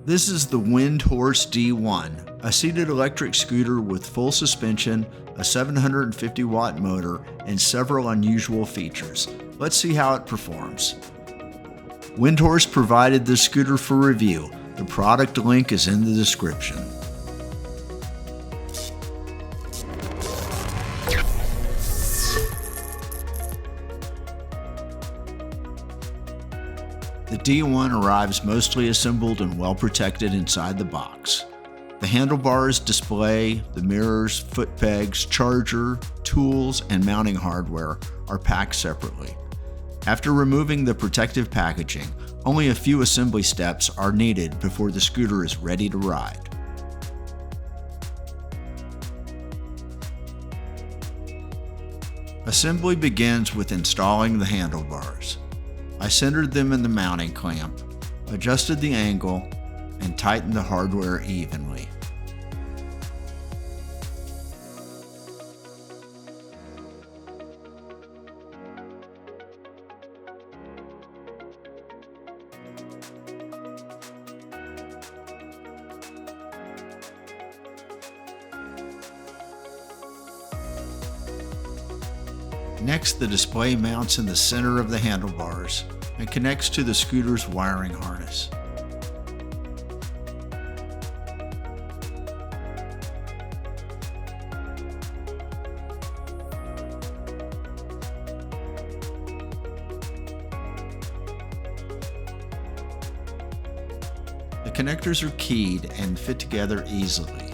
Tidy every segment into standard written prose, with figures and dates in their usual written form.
This is the Windhorse D1, a seated electric scooter with full suspension, a 750 watt motor, and several unusual features. Let's see how it performs. Windhorse provided this scooter for review. The product link is in the description. The D1 arrives mostly assembled and well protected inside the box. The handlebars, display, the mirrors, foot pegs, charger, tools, and mounting hardware are packed separately. After removing the protective packaging, only a few assembly steps are needed before the scooter is ready to ride. Assembly begins with installing the handlebars. I centered them in the mounting clamp, adjusted the angle, and tightened the hardware evenly. Next, the display mounts in the center of the handlebars and connects to the scooter's wiring harness. The connectors are keyed and fit together easily.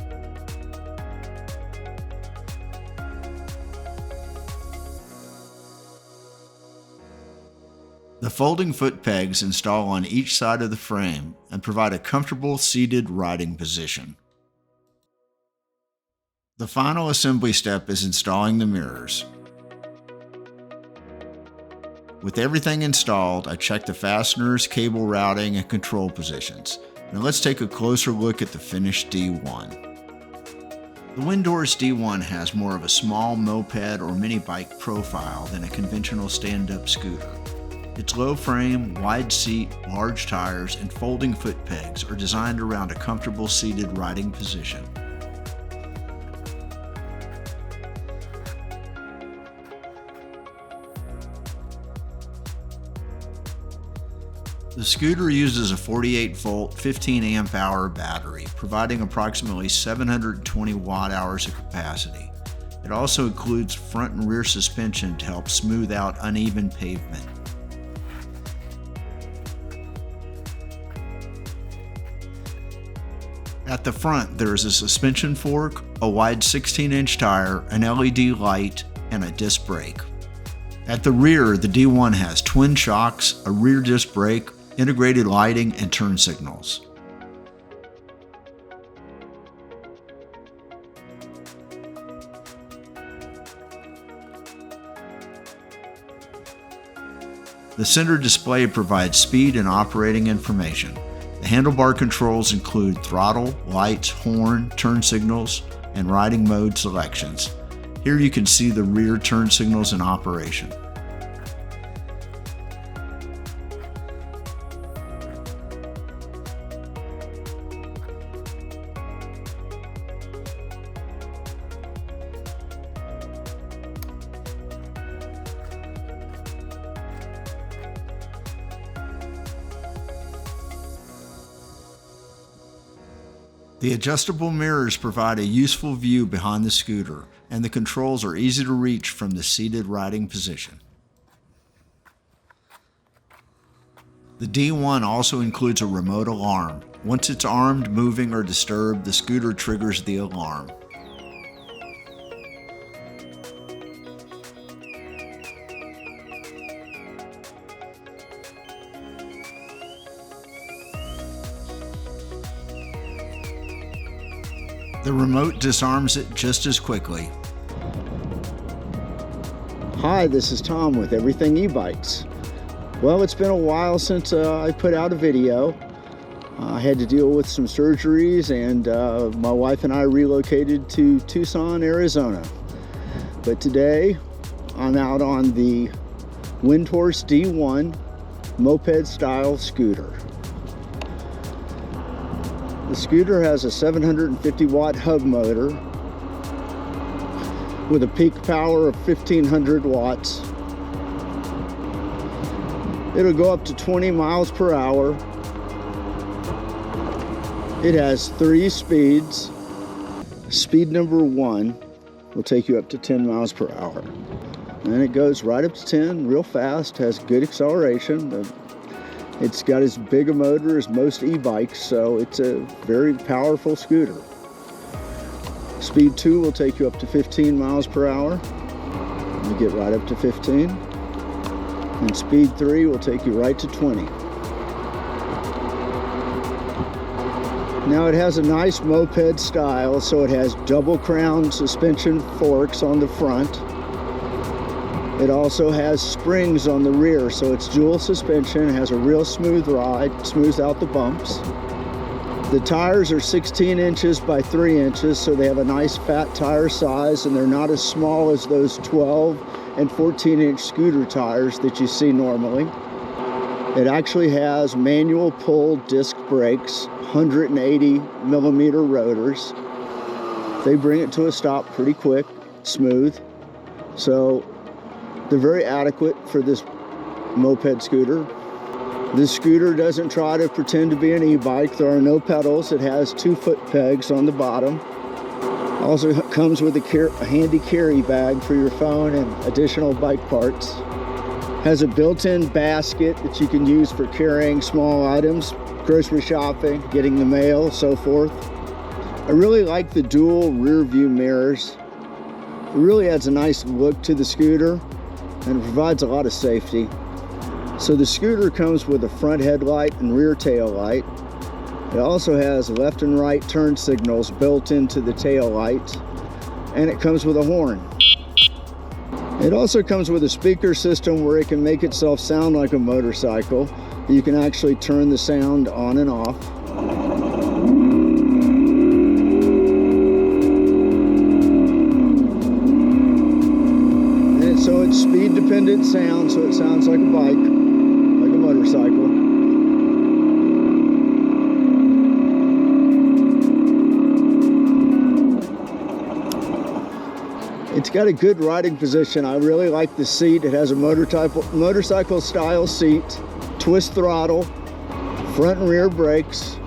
The folding foot pegs install on each side of the frame and provide a comfortable seated riding position. The final assembly step is installing the mirrors. With everything installed, I check the fasteners, cable routing, and control positions. Now let's take a closer look at the finished D1. The Windhorse D1 has more of a small moped or mini bike profile than a conventional stand-up scooter. Its low frame, wide seat, large tires, and folding foot pegs are designed around a comfortable seated riding position. The scooter uses a 48-volt, 15-amp-hour battery, providing approximately 720 watt-hours of capacity. It also includes front and rear suspension to help smooth out uneven pavement. At the front, there is a suspension fork, a wide 16-inch tire, an LED light, and a disc brake. At the rear, the D1 has twin shocks, a rear disc brake, integrated lighting, and turn signals. The center display provides speed and operating information. The handlebar controls include throttle, lights, horn, turn signals, and riding mode selections. Here you can see the rear turn signals in operation. The adjustable mirrors provide a useful view behind the scooter, and the controls are easy to reach from the seated riding position. The D1 also includes a remote alarm. Once it's armed, moving, or disturbed, the scooter triggers the alarm. The remote disarms it just as quickly. Hi, this is Tom with Everything E-Bikes. Well, it's been a while since I put out a video. I had to deal with some surgeries, and my wife and I relocated to Tucson, Arizona. But today, I'm out on the Windhorse D1 moped style scooter. The scooter has a 750 watt hub motor with a peak power of 1500 watts. It'll go up to 20 miles per hour. It has 3 speeds. Speed number 1 will take you up to 10 miles per hour. And it goes right up to 10 real fast, has good acceleration. It's got as big a motor as most e-bikes, so it's a very powerful scooter. Speed 2 will take you up to 15 miles per hour. You get right up to 15. And speed 3 will take you right to 20. Now it has a nice moped style, so it has double crown suspension forks on the front. It also has springs on the rear, so it's dual suspension. It has a real smooth ride, smooths out the bumps. The tires are 16 inches by 3 inches, so they have a nice fat tire size, and they're not as small as those 12 and 14-inch scooter tires that you see normally. It actually has manual pull disc brakes, 180 millimeter rotors. They bring it to a stop pretty quick, smooth. So they're very adequate for this moped scooter. This scooter doesn't try to pretend to be an e-bike. There are no pedals. It has 2 foot pegs on the bottom. Also comes with a handy carry bag for your phone and additional bike parts. Has a built-in basket that you can use for carrying small items, grocery shopping, getting the mail, so forth. I really like the dual rear view mirrors. It really adds a nice look to the scooter and it provides a lot of safety. So the scooter comes with a front headlight and rear tail light. It also has left and right turn signals built into the tail light, and it comes with a horn. It also comes with a speaker system where it can make itself sound like a motorcycle. You can actually turn the sound on and off. And so it's speed dependent sound, so it sounds like a bike, like a motorcycle. It's got a good riding position. I really like the seat. It has a motorcycle style seat, twist throttle, front and rear brakes.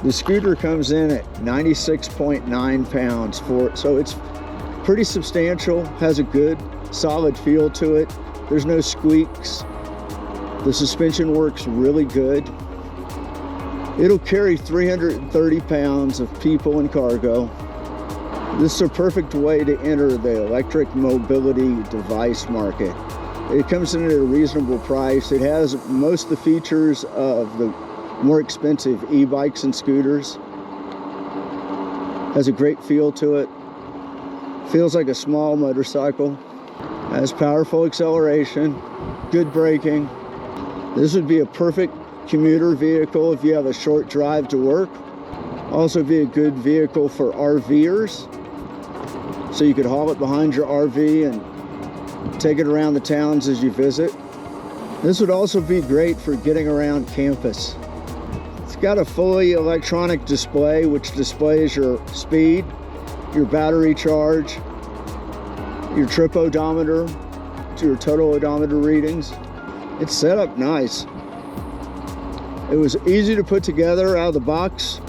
The scooter comes in at 96.9 pounds for it, so it's pretty substantial, has a good solid feel to it. There's no squeaks. The suspension works really good. It'll carry 330 pounds of people and cargo. This is a perfect way to enter the electric mobility device market. It comes in at a reasonable price. It has most of the features of the more expensive e-bikes and scooters. Has a great feel to it. Feels like a small motorcycle. Has powerful acceleration, good braking. This would be a perfect commuter vehicle if you have a short drive to work. Also be a good vehicle for RVers. So you could haul it behind your RV and take it around the towns as you visit. This would also be great for getting around campus. It's got a fully electronic display which displays your speed, your battery charge, your trip odometer, your total odometer readings. It's set up nice. It was easy to put together out of the box.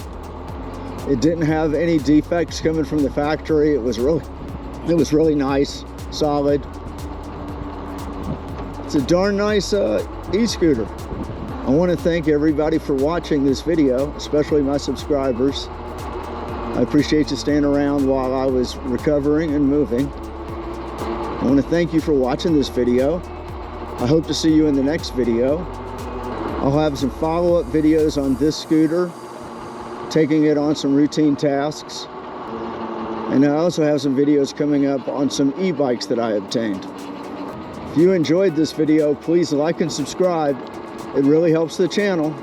It didn't have any defects coming from the factory. It was really nice, solid. It's a darn nice e-scooter. I want to thank everybody for watching this video, especially my subscribers. I appreciate you staying around while I was recovering and moving. I want to thank you for watching this video. I hope to see you in the next video. I'll have some follow-up videos on this scooter, taking it on some routine tasks. And I also have some videos coming up on some e-bikes that I obtained. If you enjoyed this video, please like and subscribe. It really helps the channel.